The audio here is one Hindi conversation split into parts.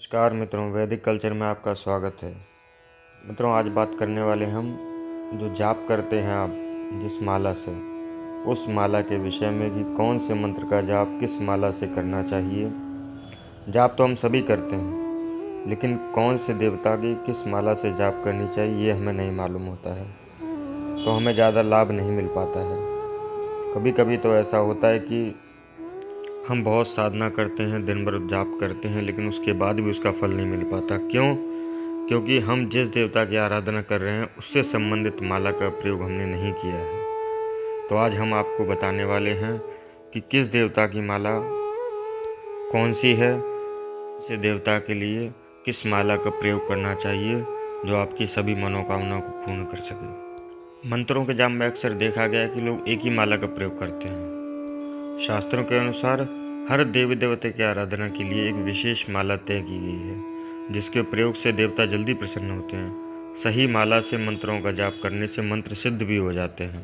नमस्कार मित्रों, वैदिक कल्चर में आपका स्वागत है। मित्रों, आज बात करने वाले हम जो जाप करते हैं आप जिस माला से, उस माला के विषय में कि कौन से मंत्र का जाप किस माला से करना चाहिए। जाप तो हम सभी करते हैं, लेकिन कौन से देवता की किस माला से जाप करनी चाहिए ये हमें नहीं मालूम होता है, तो हमें ज़्यादा लाभ नहीं मिल पाता है। कभी कभी तो ऐसा होता है कि हम बहुत साधना करते हैं, दिन भर जाप करते हैं, लेकिन उसके बाद भी उसका फल नहीं मिल पाता। क्यों? क्योंकि हम जिस देवता की आराधना कर रहे हैं उससे संबंधित माला का प्रयोग हमने नहीं किया है। तो आज हम आपको बताने वाले हैं कि किस देवता की माला कौन सी है, से देवता के लिए किस माला का प्रयोग करना चाहिए जो आपकी सभी मनोकामनाओं को पूर्ण कर सके। मंत्रों के जाप में अक्सर देखा गया है कि लोग एक ही माला का प्रयोग करते हैं। शास्त्रों के अनुसार हर देवी देवता की आराधना के लिए एक विशेष माला तय की गई है, जिसके प्रयोग से देवता जल्दी प्रसन्न होते हैं। सही माला से मंत्रों का जाप करने से मंत्र सिद्ध भी हो जाते हैं।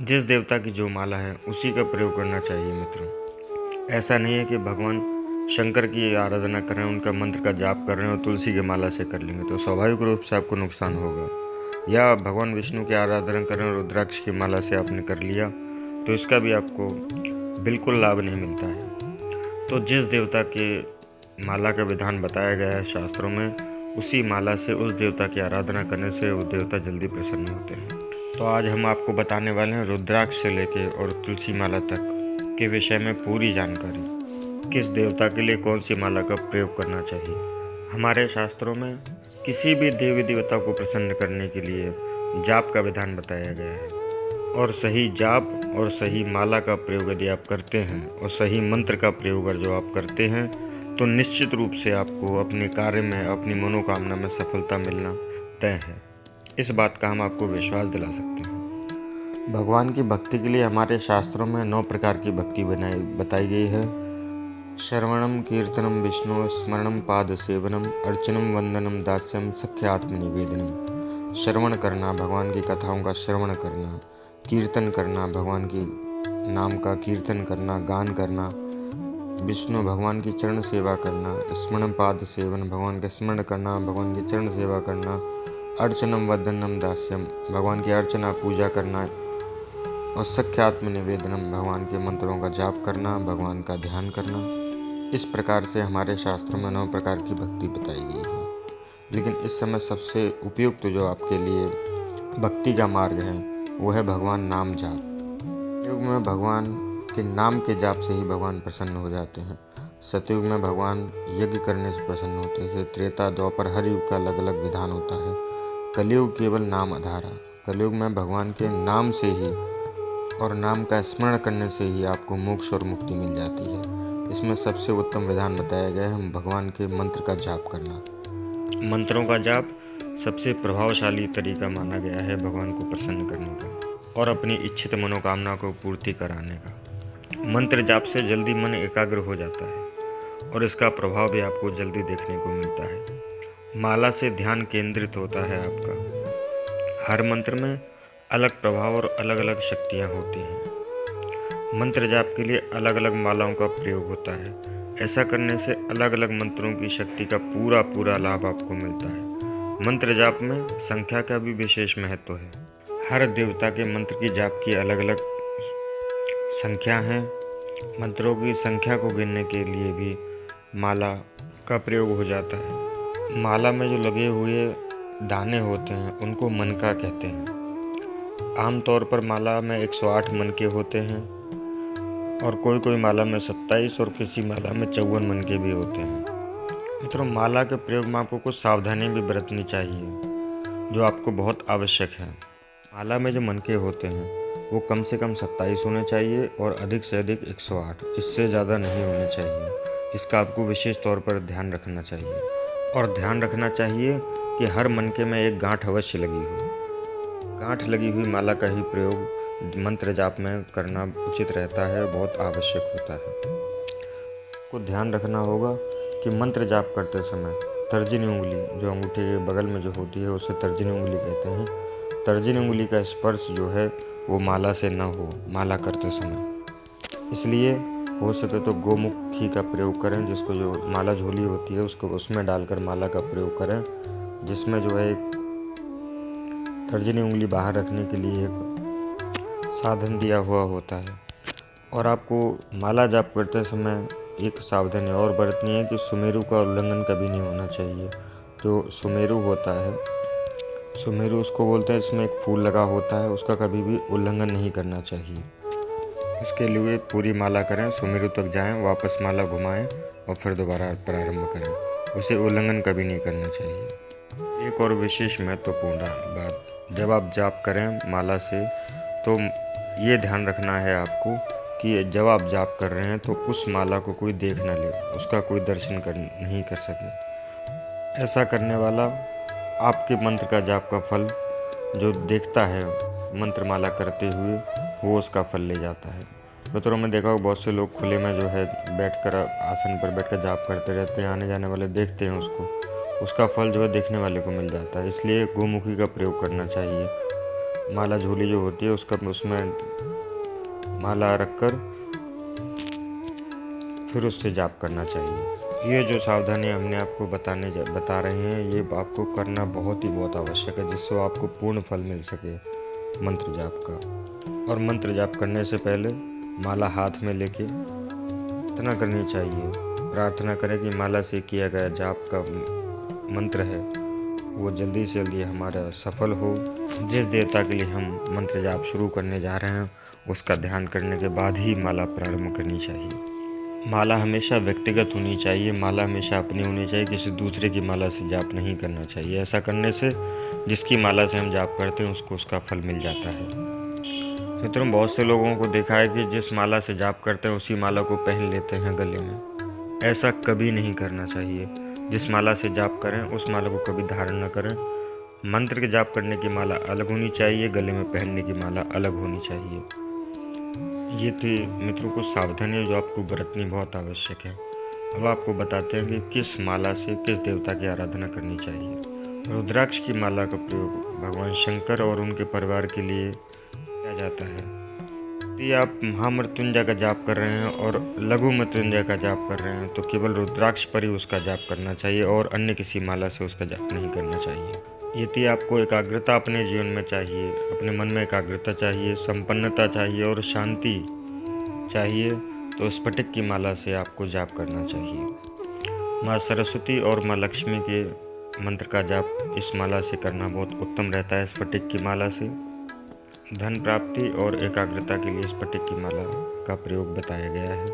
जिस देवता की जो माला है उसी का प्रयोग करना चाहिए मित्रों। ऐसा नहीं है कि भगवान शंकर की आराधना कर रहे हैं, उनका मंत्र का जाप कर रहे हैं और तुलसी की माला से कर लेंगे तो स्वाभाविक रूप से आपको नुकसान होगा। या भगवान विष्णु की आराधना कर रहे हैं और रुद्राक्ष की माला से आपने कर लिया तो इसका भी आपको बिल्कुल लाभ नहीं मिलता है। तो जिस देवता के माला का विधान बताया गया है शास्त्रों में, उसी माला से उस देवता की आराधना करने से वो देवता जल्दी प्रसन्न होते हैं। तो आज हम आपको बताने वाले हैं रुद्राक्ष से लेके और तुलसी माला तक के विषय में पूरी जानकारी। किस देवता के लिए कौन सी माला का प्रयोग करना चाहिए। हमारे शास्त्रों में किसी भी देवी देवता को प्रसन्न करने के लिए जाप का विधान बताया गया है, और सही जाप और सही माला का प्रयोग यदि आप करते हैं और सही मंत्र का प्रयोग जो आप करते हैं तो निश्चित रूप से आपको अपने कार्य में, अपनी मनोकामना में सफलता मिलना तय है। इस बात का हम आपको विश्वास दिला सकते हैं। भगवान की भक्ति के लिए हमारे शास्त्रों में 9 प्रकार की भक्ति बताई गई है। श्रवणम कीर्तनम विष्णु स्मरणम पाद सेवनम अर्चनम वंदनम दास्यम सख्यात्म निवेदनम। श्रवण करना, भगवान की कथाओं का श्रवण करना, कीर्तन करना, भगवान की नाम का कीर्तन करना, गान करना, विष्णु भगवान की चरण सेवा करना, स्मरण पाद सेवन, भगवान का स्मरण करना, भगवान की चरण सेवा करना, अर्चनम वंदनम दास्यम, भगवान की अर्चना पूजा करना, और सख्यात्म निवेदनम, भगवान के मंत्रों का जाप करना, भगवान का ध्यान करना। इस प्रकार से हमारे शास्त्रों में 9 प्रकार की भक्ति बताई गई है। लेकिन इस समय सबसे उपयुक्त जो आपके लिए भक्ति का मार्ग है वो है भगवान नाम जाप। युग में भगवान के नाम के जाप से ही भगवान प्रसन्न हो जाते हैं। सतयुग में भगवान यज्ञ करने से प्रसन्न होते थे। त्रेता द्वापर हर युग का अलग अलग विधान होता है। कलयुग केवल नाम आधारा। कलयुग में भगवान के नाम से ही और नाम का स्मरण करने से ही आपको मोक्ष और मुक्ति मिल जाती है। इसमें सबसे उत्तम विधान बताया गया है भगवान के मंत्र का जाप करना। मंत्रों का जाप सबसे प्रभावशाली तरीका माना गया है भगवान को प्रसन्न करने का और अपनी इच्छित मनोकामना को पूर्ति कराने का। मंत्र जाप से जल्दी मन एकाग्र हो जाता है और इसका प्रभाव भी आपको जल्दी देखने को मिलता है। माला से ध्यान केंद्रित होता है आपका। हर मंत्र में अलग प्रभाव और अलग अलग शक्तियाँ होती हैं। मंत्र जाप के लिए अलग अलग मालाओं का प्रयोग होता है। ऐसा करने से अलग अलग मंत्रों की शक्ति का पूरा लाभ आपको मिलता है। मंत्र जाप में संख्या का भी विशेष महत्व है। हर देवता के मंत्र की जाप की अलग अलग संख्या है। मंत्रों की संख्या को गिनने के लिए भी माला का प्रयोग हो जाता है। माला में जो लगे हुए दाने होते हैं उनको मनका कहते हैं। आमतौर पर माला में 108 मनके होते हैं और कोई माला में 27 और किसी माला में 54 मनके भी होते हैं। मित्रों, माला के प्रयोग में आपको कुछ सावधानी भी बरतनी चाहिए जो आपको बहुत आवश्यक है। माला में जो मनके होते हैं वो कम से कम 27 होने चाहिए और अधिक से अधिक 108, इससे ज़्यादा नहीं होने चाहिए। इसका आपको विशेष तौर पर ध्यान रखना चाहिए। और ध्यान रखना चाहिए कि हर मनके में एक गांठ अवश्य लगी हो। गांठ लगी हुई माला का ही प्रयोग मंत्र जाप में करना उचित रहता है, बहुत आवश्यक होता है। को ध्यान रखना होगा कि मंत्र जाप करते समय तर्जनी उंगली जो अंगूठे के बगल में जो होती है उसे तर्जनी उंगली कहते हैं। तर्जनी उंगली का स्पर्श जो है वो माला से न हो माला करते समय, इसलिए हो सके तो गोमुखी का प्रयोग करें, जिसको जो माला झोली होती है उसको उसमें डालकर माला का प्रयोग करें, जिसमें जो है एक तर्जनी उंगली बाहर रखने के लिए एक साधन दिया हुआ होता है। और आपको माला जाप करते समय एक सावधानी और बरतनी है कि सुमेरु का उल्लंघन कभी नहीं होना चाहिए। जो सुमेरु होता है, सुमेरु उसको बोलते हैं, इसमें एक फूल लगा होता है, उसका कभी भी उल्लंघन नहीं करना चाहिए। इसके लिए पूरी माला करें, सुमेरु तक जाएं, वापस माला घुमाएं और फिर दोबारा प्रारंभ करें। उसे उल्लंघन कभी नहीं करना चाहिए। एक और विशेष महत्वपूर्ण बात, जब आप जाप करें माला से तो ये ध्यान रखना है आपको कि जब आप जाप कर रहे हैं तो उस माला को कोई देख ना ले, उसका कोई दर्शन नहीं कर सके। ऐसा करने वाला आपके मंत्र का जाप का फल जो देखता है मंत्र माला करते हुए, वो उसका फल ले जाता है। मित्रों, में देखा बहुत से लोग खुले में जो है बैठकर आसन पर बैठकर जाप करते रहते हैं, आने जाने वाले देखते हैं उसको, उसका फल जो है देखने वाले को मिल जाता है। इसलिए गोमुखी का प्रयोग करना चाहिए। माला झोली जो होती है उसमें माला रखकर फिर उससे जाप करना चाहिए। ये जो सावधानी हमने आपको बता रहे हैं, ये आपको करना बहुत आवश्यक है, जिससे आपको पूर्ण फल मिल सके मंत्र जाप का। और मंत्र जाप करने से पहले माला हाथ में लेके प्रार्थना करनी चाहिए। प्रार्थना करें कि माला से किया गया जाप का मंत्र है वो जल्दी से जल्दी हमारा सफल हो। जिस देवता के लिए हम मंत्र जाप शुरू करने जा रहे हैं उसका ध्यान करने के बाद ही माला प्रारंभ करनी चाहिए। माला हमेशा व्यक्तिगत होनी चाहिए, माला हमेशा अपनी होनी चाहिए, किसी दूसरे की माला से जाप नहीं करना चाहिए। ऐसा करने से जिसकी माला से हम जाप करते हैं उसको उसका फल मिल जाता है। मित्रों, बहुत से लोगों को देखा है कि जिस माला से जाप करते हैं उसी माला को पहन लेते हैं गले में। ऐसा कभी नहीं करना चाहिए। जिस माला से जाप करें उस माला को कभी धारण न करें। मंत्र के जाप करने की माला अलग होनी चाहिए, गले में पहनने की माला अलग होनी चाहिए। ये थी मित्रों कुछ सावधानियाँ जो आपको बरतनी बहुत आवश्यक है। अब आपको बताते हैं कि किस माला से किस देवता की आराधना करनी चाहिए। रुद्राक्ष की माला का प्रयोग भगवान शंकर और उनके परिवार के लिए किया जाता है। यदि आप महामृत्युंजय का जाप कर रहे हैं और लघु मृत्युंजय का जाप कर रहे हैं तो केवल रुद्राक्ष पर ही उसका जाप करना चाहिए और अन्य किसी माला से उसका जाप नहीं करना चाहिए। यदि आपको एकाग्रता अपने जीवन में चाहिए, अपने मन में एकाग्रता चाहिए, संपन्नता चाहिए और शांति चाहिए, तो स्फटिक की माला से आपको जाप करना चाहिए। माँ सरस्वती और माँ लक्ष्मी के मंत्र का जाप इस माला से करना बहुत उत्तम रहता है। स्फटिक की माला से धन प्राप्ति और एकाग्रता के लिए स्फटिक की माला का प्रयोग बताया गया है।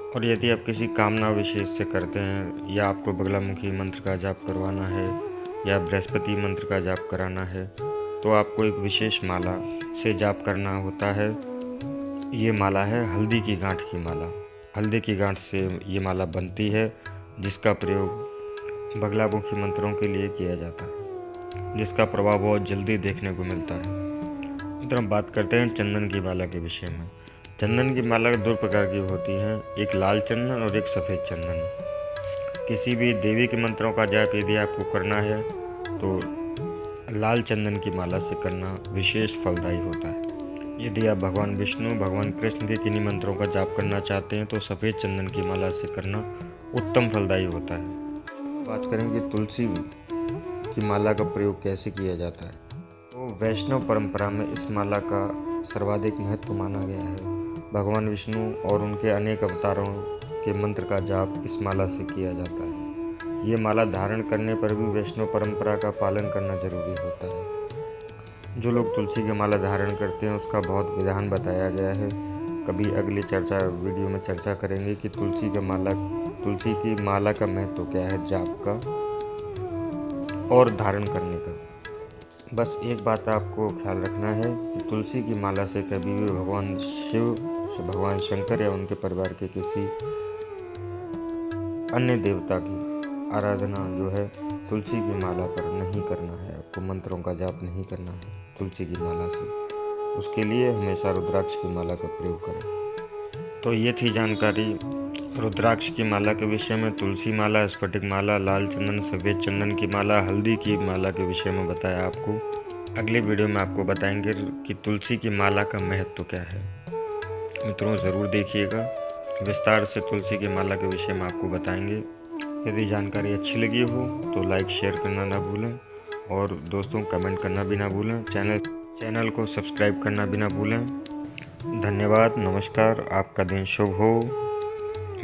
और यदि आप किसी कामना विशेष से करते हैं या आपको बगलामुखी मंत्र का जाप करवाना है या बृहस्पति मंत्र का जाप कराना है तो आपको एक विशेष माला से जाप करना होता है। ये माला है हल्दी की गांठ की माला। हल्दी की गांठ से ये माला बनती है, जिसका प्रयोग बगलामुखी मंत्रों के लिए किया जाता है, जिसका प्रभाव बहुत जल्दी देखने को मिलता है। इधर हम बात करते हैं चंदन की माला के विषय में। चंदन की माला दो प्रकार की होती हैं, एक लाल चंदन और एक सफ़ेद चंदन। किसी भी देवी के मंत्रों का जाप यदि आपको करना है तो लाल चंदन की माला से करना विशेष फलदायी होता है। यदि आप भगवान विष्णु, भगवान कृष्ण के किन्हीं मंत्रों का जाप करना चाहते हैं तो सफ़ेद चंदन की माला से करना उत्तम फलदायी होता है। बात करेंगे तुलसी की माला का प्रयोग कैसे किया जाता है। तो वैष्णव परंपरा में इस माला का सर्वाधिक महत्व माना गया है। भगवान विष्णु और उनके अनेक अवतारों के मंत्र का जाप इस माला से किया जाता है। ये माला धारण करने पर भी वैष्णव परंपरा का पालन करना जरूरी होता है। जो लोग तुलसी की माला धारण करते हैं उसका बहुत विधान बताया गया है। कभी अगली वीडियो में चर्चा करेंगे कि तुलसी की माला का महत्व क्या है, जाप का और धारण करने का। बस एक बात आपको ख्याल रखना है कि तुलसी की माला से कभी भी भगवान शिव, भगवान शंकर या उनके परिवार के किसी अन्य देवता की आराधना जो है तुलसी की माला पर नहीं करना है। आपको मंत्रों का जाप नहीं करना है तुलसी की माला से। उसके लिए हमेशा रुद्राक्ष की माला का प्रयोग करें। तो ये थी जानकारी रुद्राक्ष की माला के विषय में। तुलसी माला, स्फटिक माला, लाल चंदन, सफ़ेद चंदन की माला, हल्दी की माला के विषय में बताया आपको। अगले वीडियो में आपको बताएंगे कि तुलसी की माला का महत्व क्या है। मित्रों, ज़रूर देखिएगा। विस्तार से तुलसी की माला के विषय में आपको बताएंगे। यदि जानकारी अच्छी लगी हो तो लाइक शेयर करना ना भूलें और दोस्तों कमेंट करना भी ना भूलें। चैनल को सब्सक्राइब करना भी ना भूलें। धन्यवाद, नमस्कार, आपका दिन शुभ हो।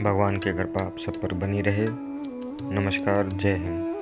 भगवान की कृपा आप सब पर बनी रहे। नमस्कार, जय हिंद।